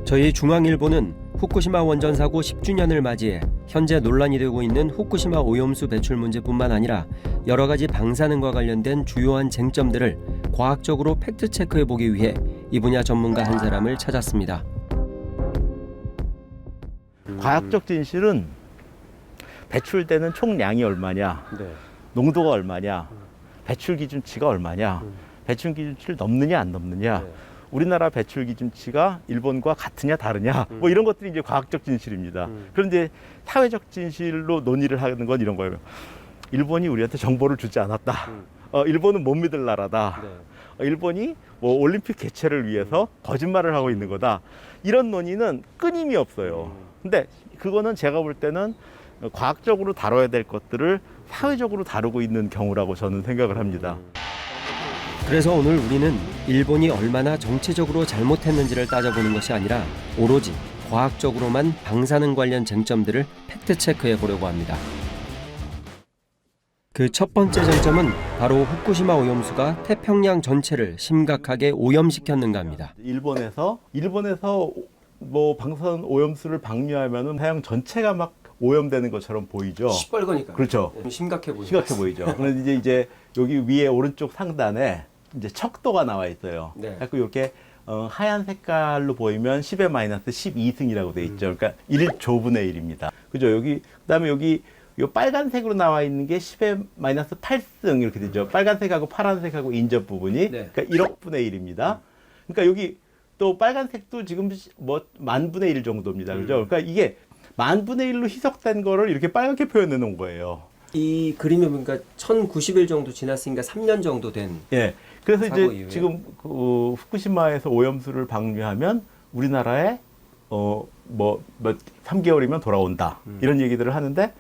저희 중앙일보는 후쿠시마 원전 사고 10주년을 맞이해 현재 논란이 되고 있는 후쿠시마 오염수 배출 문제뿐만 아니라 여러 가지 방사능과 관련된 주요한 쟁점들을 과학적으로 팩트체크해 보기 위해 이 분야 전문가 한 사람을 찾았습니다. 과학적 진실은 배출되는 총량이 얼마냐, 농도가 얼마냐, 배출 기준치가 얼마냐, 배출 기준치를 넘느냐 안 넘느냐, 우리나라 배출 기준치가 일본과 같으냐 다르냐, 뭐 이런 것들이 이제 과학적 진실입니다. 그런데 사회적 진실로 논의를 하는 건 이런 거예요. 일본이 우리한테 정보를 주지 않았다. 일본은 못 믿을 나라다. 일본이 뭐 올림픽 개최를 위해서 거짓말을 하고 있는 거다. 이런 논의는 끊임이 없어요. 근데 그거는 제가 볼 때는 과학적으로 다뤄야 될 것들을 사회적으로 다루고 있는 경우라고 저는 생각을 합니다. 그래서 오늘 우리는 일본이 얼마나 정치적으로 잘못했는지를 따져보는 것이 아니라 오로지 과학적으로만 방사능 관련 쟁점들을 팩트체크해 보려고 합니다. 그 첫 번째 쟁점은 바로 후쿠시마 오염수가 태평양 전체를 심각하게 오염시켰는가입니다. 일본에서 뭐 방사능 오염수를 방류하면은 태양 전체가 막 오염되는 것처럼 보이죠. 시뻘거니까. 그렇죠. 심각해 보이죠. 심각해 보이죠. 그런데 이제 여기 위에 오른쪽 상단에 이제 척도가 나와 있어요. 그래서 이렇게 하얀 색깔로 보이면 10의 마이너스 12승이라고 돼 있죠. 그러니까 1조분의 1입니다. 그죠? 여기 그다음에 여기 요 빨간색으로 나와 있는 게 10의 마이너스 8승 이렇게 되죠. 빨간색하고 파란색하고 인접 부분이 그러니까 1억분의 1입니다. 그러니까 여기 또 빨간색도 지금 뭐 만분의 1 정도입니다. 그죠? 그러니까 이게 만분의 1로 희석된 거를 이렇게 빨갛게 표현해 놓은 거예요. 이 그림에 보니까 1090일 정도 지났으니까 3년 정도 된. 예. 그래서 이제 이후에? 지금 그 후쿠시마에서 오염수를 방류하면 우리나라에 뭐 3개월이면 돌아온다. 이런 얘기들을 하는데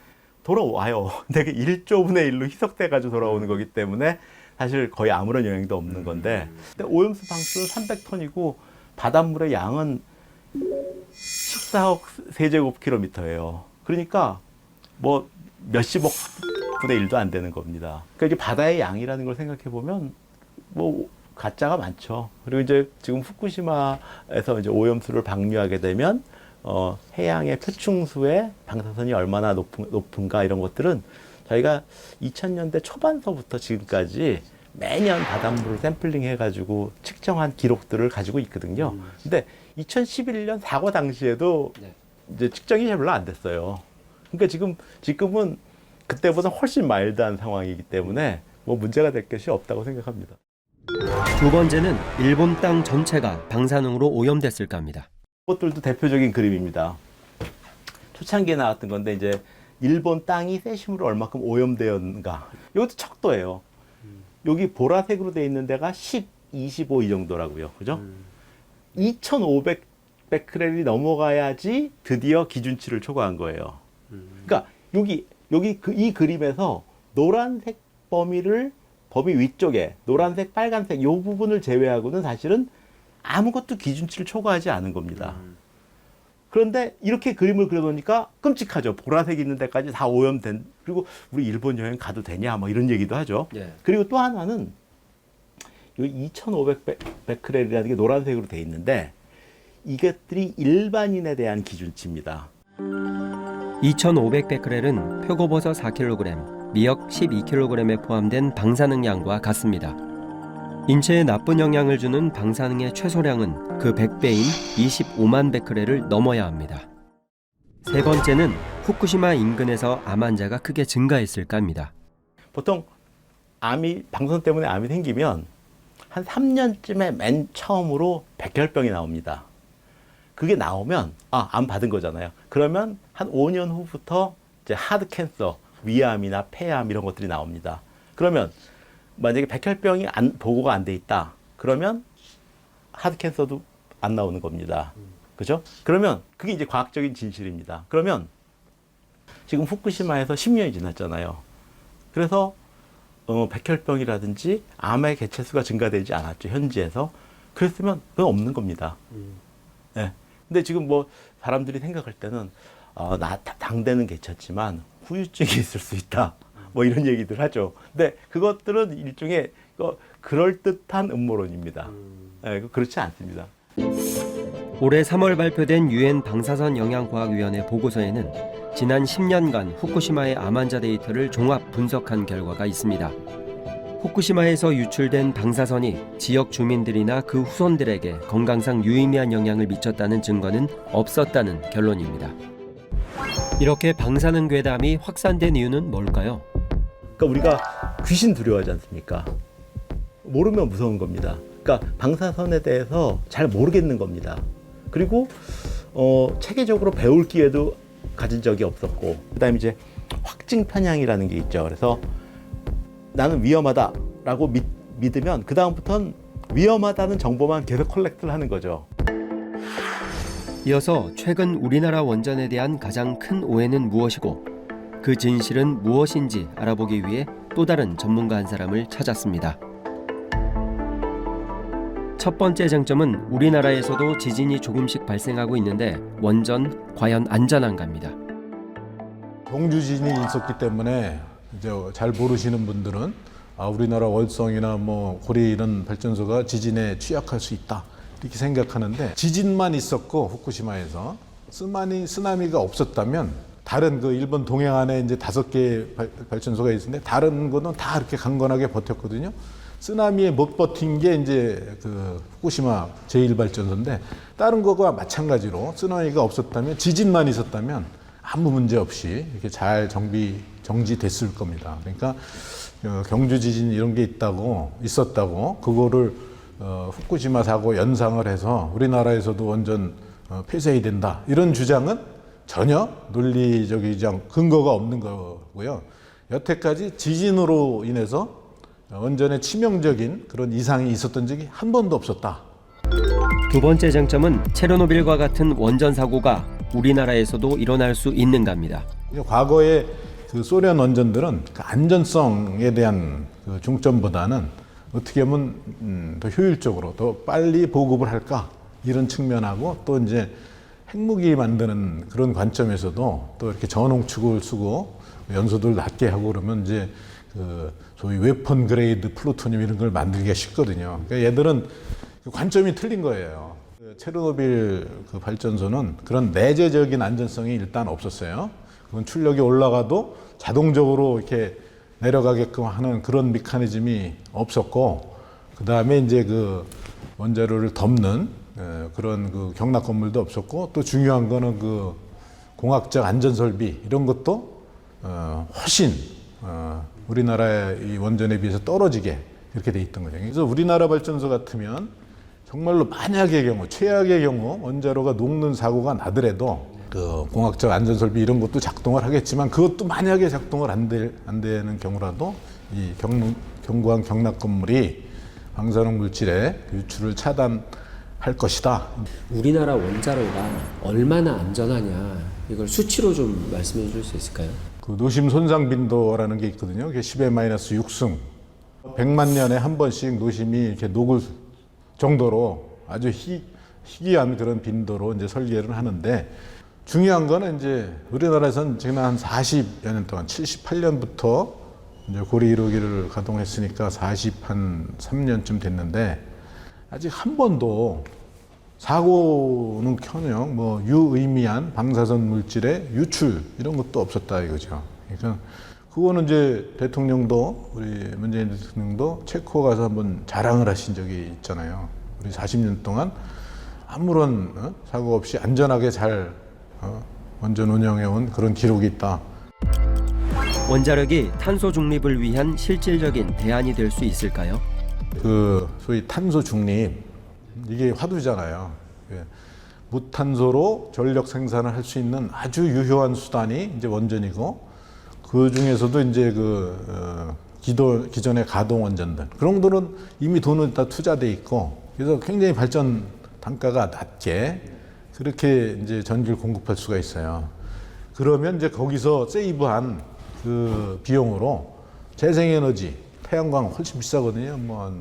돌아와요. 근데 1조분의 1로 희석돼 가지고 돌아오는 거기 때문에 사실 거의 아무런 영향도 없는 건데. 근데 오염수 방수는 300톤이고 바닷물의 양은 14억 세제곱킬로미터예요. 그러니까 뭐 몇십억 분의 1도 안 되는 겁니다. 그러니까 이게 바다의 양이라는 걸 생각해 보면 뭐 가짜가 많죠. 그리고 이제 지금 후쿠시마에서 이제 오염수를 방류하게 되면 해양의 표충수의 방사선이 얼마나 높은가 이런 것들은 저희가 2000년대 초반서부터 지금까지 매년 바닷물을 샘플링 해가지고 측정한 기록들을 가지고 있거든요. 근데 2011년 사고 당시에도 이제 측정이 별로 안 됐어요. 그러니까 지금은 그때보다 훨씬 마일드한 상황이기 때문에 뭐 문제가 될 것이 없다고 생각합니다. 두 번째는 일본 땅 전체가 방사능으로 오염됐을까 합니다. 이것들도 대표적인 그림입니다. 초창기에 나왔던 건데 이제 일본 땅이 세슘으로 얼마큼 오염되었는가. 이것도 척도예요. 여기 보라색으로 되어 있는 데가 10, 25 이 정도라고요. 그죠? 2,500베크렐이 넘어가야지 드디어 기준치를 초과한 거예요. 그러니까 여기 이 그림에서 노란색 범위 위쪽에 노란색, 빨간색 이 부분을 제외하고는 사실은 아무것도 기준치를 초과하지 않은 겁니다. 그런데 이렇게 그림을 그려놓으니까 끔찍하죠. 보라색 있는 데까지 다 오염된, 그리고 우리 일본 여행 가도 되냐 뭐 이런 얘기도 하죠. 그리고 또 하나는 이 2,500베크렐이라는 게 노란색으로 돼 있는데 이것들이 일반인에 대한 기준치입니다. 2500베크렐은 표고버섯 4kg, 미역 12kg에 포함된 방사능 양과 같습니다. 인체에 나쁜 영향을 주는 방사능의 최소량은 그 100배인 25만 베크렐을 넘어야 합니다. 세 번째는 후쿠시마 인근에서 암 환자가 크게 증가했을까 합니다. 보통 방사능 때문에 암이 생기면 한 3년쯤에 맨 처음으로 백혈병이 나옵니다. 그게 나오면 암 받은 거잖아요. 그러면 한 5년 후부터 이제 하드 캔서, 위암이나 폐암 이런 것들이 나옵니다. 그러면 만약에 백혈병이 보고가 안 돼 있다. 그러면 하드 캔서도 안 나오는 겁니다. 그죠? 그러면 그게 이제 과학적인 진실입니다. 그러면 지금 후쿠시마에서 10년이 지났잖아요. 그래서 백혈병이라든지 암의 개체수가 증가되지 않았죠. 현지에서. 그랬으면 그건 없는 겁니다. 네. 근데 지금 뭐 사람들이 생각할 때는 당대는 괜찮지만 후유증이 있을 수 있다. 뭐 이런 얘기들 하죠. 근데 그것들은 일종의 그럴듯한 음모론입니다. 네, 그렇지 않습니다. 올해 3월 발표된 유엔 방사선 영향과학위원회 보고서에는 지난 10년간 후쿠시마의 암 환자 데이터를 종합 분석한 결과가 있습니다. 후쿠시마에서 유출된 방사선이 지역 주민들이나 그 후손들에게 건강상 유의미한 영향을 미쳤다는 증거는 없었다는 결론입니다. 이렇게 방사능 괴담이 확산된 이유는 뭘까요? 그러니까 우리가 귀신 두려워하지 않습니까? 모르면 무서운 겁니다. 그러니까 방사선에 대해서 잘 모르겠는 겁니다. 그리고 체계적으로 배울 기회도 가진 적이 없었고, 그다음에 이제 확증 편향이라는 게 있죠. 그래서 나는 위험하다라고 믿으면 그 다음부터는 위험하다는 정보만 계속 컬렉트를 하는 거죠. 이어서 최근 우리나라 원전에 대한 가장 큰 오해는 무엇이고 그 진실은 무엇인지 알아보기 위해 또 다른 전문가 한 사람을 찾았습니다. 첫 번째 쟁점은 우리나라에서도 지진이 조금씩 발생하고 있는데 원전 과연 안전한가입니다. 경주 지진이 있었기 때문에 이제 잘 모르시는 분들은 우리나라 월성이나 뭐 고리 이런 발전소가 지진에 취약할 수 있다 이렇게 생각하는데, 지진만 있었고 후쿠시마에서 쓰나미가 없었다면 다른 그 일본 동해안에 이제 5개 발전소가 있는데 다른 거는 다 이렇게 강건하게 버텼거든요. 쓰나미에 못 버틴 게 이제 그 후쿠시마 제1발전소인데, 다른 거와 마찬가지로 쓰나미가 없었다면, 지진만 있었다면 아무 문제 없이 이렇게 잘 정지됐을 겁니다. 그러니까 경주 지진 이런 게 있었다고 그거를 후쿠시마 사고 연상을 해서 우리나라에서도 원전 폐쇄해야 된다 이런 주장은 전혀 논리적이지 않고 근거가 없는 거고요. 여태까지 지진으로 인해서 원전에 치명적인 그런 이상이 있었던 적이 한 번도 없었다. 두 번째 쟁점은 체르노빌과 같은 원전 사고가 우리나라에서도 일어날 수 있는가입니다. 과거에 그 소련 원전들은 그 안전성에 대한 그 중점보다는 어떻게 하면 더 효율적으로 더 빨리 보급을 할까 이런 측면하고, 또 이제 핵무기 만드는 그런 관점에서도 또 이렇게 전홍축을 쓰고 연소도를 낮게 하고 그러면 이제 그 소위 웨폰 그레이드 플루토늄 이런 걸 만들기가 쉽거든요. 그러니까 얘들은 그 관점이 틀린 거예요. 체르노빌 그 발전소는 그런 내재적인 안전성이 일단 없었어요. 그건 출력이 올라가도 자동적으로 이렇게 내려가게끔 하는 그런 메커니즘이 없었고, 그 다음에 이제 그 원자로를 덮는 그런 그 경락 건물도 없었고, 또 중요한 거는 그 공학적 안전 설비 이런 것도 훨씬 우리나라의 이 원전에 비해서 떨어지게 이렇게 돼 있던 거죠. 그래서 우리나라 발전소 같으면 정말로 만약의 경우, 최악의 경우 원자로가 녹는 사고가 나더라도 그 공학적 안전 설비 이런 것도 작동을 하겠지만, 그것도 만약에 작동을 안 되는 경우라도 이 견고한 경락 건물이 방사능 물질의 유출을 차단할 것이다. 우리나라 원자로가 얼마나 안전하냐, 이걸 수치로 좀 말씀해 줄 수 있을까요? 그 노심 손상 빈도라는 게 있거든요. 그게 10의 마이너스 6승. 100만 년에 한 번씩 노심이 이렇게 녹을 정도로 아주 희귀한 그런 빈도로 이제 설계를 하는데, 중요한 거는 이제 우리나라에서는 지난 한 40여 년 동안 78년부터 이제 고리 1호기를 가동했으니까 43년쯤 됐는데 아직 한 번도 사고는커녕 뭐 유의미한 방사선 물질의 유출 이런 것도 없었다 이거죠. 그러니까 그거는 이제 대통령도, 우리 문재인 대통령도 체코 가서 한번 자랑을 하신 적이 있잖아요. 우리 40년 동안 아무런 사고 없이 안전하게 잘 원전 운영해온 그런 기록이 있다. 원자력이 탄소 중립을 위한 실질적인 대안이 될 수 있을까요? 그 소위 탄소 중립, 이게 화두잖아요. 무탄소로 전력 생산을 할 수 있는 아주 유효한 수단이 이제 원전이고, 그 중에서도 이제 그 기존의 가동 원전들 그런 것들은 이미 돈은 다 투자돼 있고, 그래서 굉장히 발전 단가가 낮게 그렇게 이제 전기를 공급할 수가 있어요. 그러면 이제 거기서 세이브한 그 비용으로 재생에너지, 태양광 훨씬 비싸거든요. 뭐 한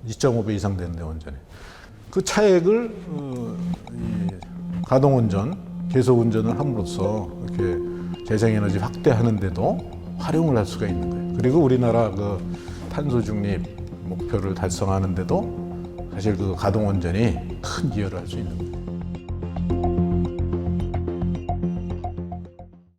2.5배 이상 되는데 원전에. 그 차액을 이 가동운전, 계속운전을 함으로써 이렇게 재생에너지 확대하는데도 활용을 할 수가 있는 거예요. 그리고 우리나라 그 탄소 중립 목표를 달성하는데도 사실 그 가동 원전이 큰 기여를 할 수 있는 거예요.